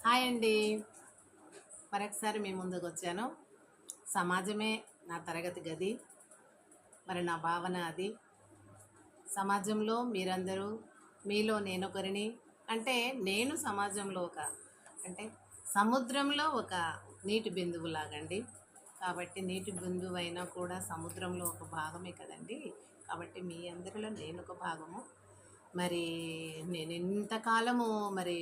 Hi అండి. మరొకసారి మీ ముందుకు వచ్చాను. సమాజమే నా తరగతి గది. మరి నా భావన అది. సమాజంలో మీరందరూ, మీలో నేనొకరిని. అంటే నేను సమాజంలో అంటే సముద్రంలో ఒక నీటి బిందువు లాగండి. కాబట్టి నీటి బిందువు అయినా కూడా సముద్రంలో ఒక భాగమే కదండి. కాబట్టి మీ అందరిలో నేను ఒక భాగము. మరి నేను ఇంతకాలము మరి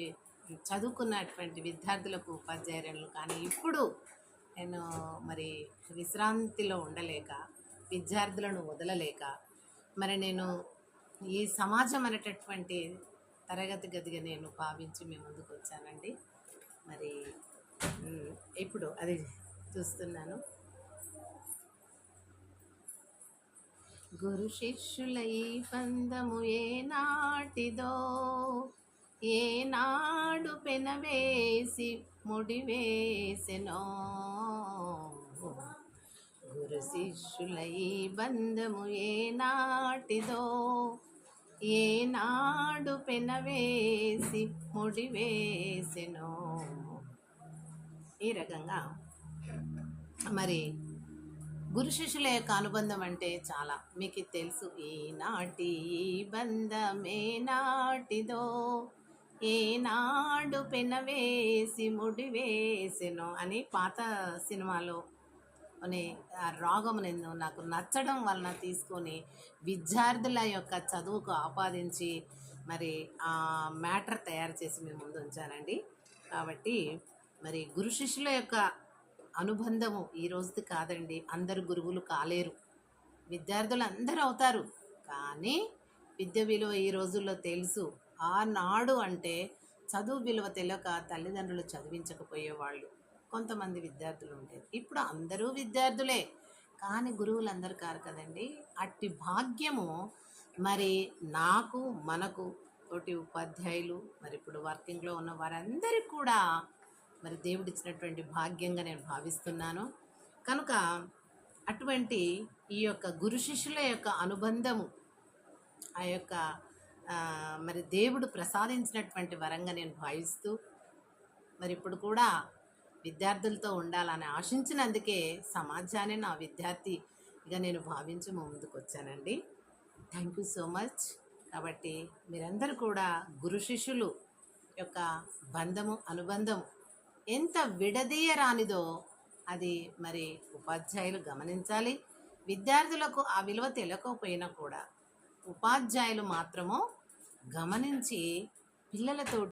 చదువుకున్నటువంటి విద్యార్థులకు ఉపాధ్యాయురాలు, కానీ ఇప్పుడు నేను మరి విశ్రాంతిలో ఉండలేక, విద్యార్థులను వదలలేక, మరి నేను ఈ సమాజం అనేటటువంటి తరగతి గదిగా నేను భావించి మీ ముందుకు వచ్చానండి. మరి ఇప్పుడు అది చూస్తున్నాను. గురు శిష్యుల ఈ బంధము ఏనాటిదో, ఏనాడు పెనవేసి ముడివేసెనో. గురు శిష్యుల ఈ బంధము ఏనాటిదో, ఏనాడు పెనవేసి ముడివేసెనో. ఈ రకంగా మరి గురు శిష్యుల యొక్క అనుబంధం అంటే చాలా మీకు తెలుసు. ఈనాటి బంధమే నాటిదో, ఏనాడు పెనవేసి ముడివేసెనో అని పాత సినిమాలో ఆ రాగము నేను నాకు నచ్చడం వలన తీసుకొని విద్యార్థుల యొక్క చదువుకు ఆపాదించి మరి ఆ మ్యాటర్ తయారు చేసి మేము ముందు ఉంచానండి. కాబట్టి మరి గురు శిష్యుల యొక్క అనుబంధము ఈ రోజుది కాదండి. అందరు గురువులు కాలేరు, విద్యార్థులు అందరూ అవుతారు. కానీ విద్య విలువ ఈ రోజుల్లో తెలుసు. ఆనాడు అంటే చదువు విలువ తెలియక తల్లిదండ్రులు చదివించకపోయేవాళ్ళు, కొంతమంది విద్యార్థులు ఉండేది. ఇప్పుడు అందరూ విద్యార్థులే, కానీ గురువులు అందరు కారు కదండి. అట్టి భాగ్యము మరి నాకు, మనకు తోటి ఉపాధ్యాయులు, మరి ఇప్పుడు వర్కింగ్లో ఉన్న వారందరికీ కూడా మరి దేవుడిచ్చినటువంటి భాగ్యంగా నేను భావిస్తున్నాను. కనుక అటువంటి ఈ యొక్క గురు శిష్యుల యొక్క అనుబంధము ఆ యొక్క మరి దేవుడు ప్రసాదించినటువంటి వరంగా నేను భావిస్తూ మరి ఇప్పుడు కూడా విద్యార్థులతో ఉండాలని ఆశించినందుకే సమాజాన్ని నా విద్యార్థిగా నేను భావించి ముందుకు వచ్చానండి. Thank you so much. కాబట్టి మీరందరూ కూడా గురు శిష్యులు యొక్క బంధము, అనుబంధము ఎంత విడదీయరానిదో అది మరి ఉపాధ్యాయులు గమనించాలి. విద్యార్థులకు ఆ విలువ తెలియకపోయినా కూడా ఉపాధ్యాయులు మాత్రము గమనించి పిల్లలతో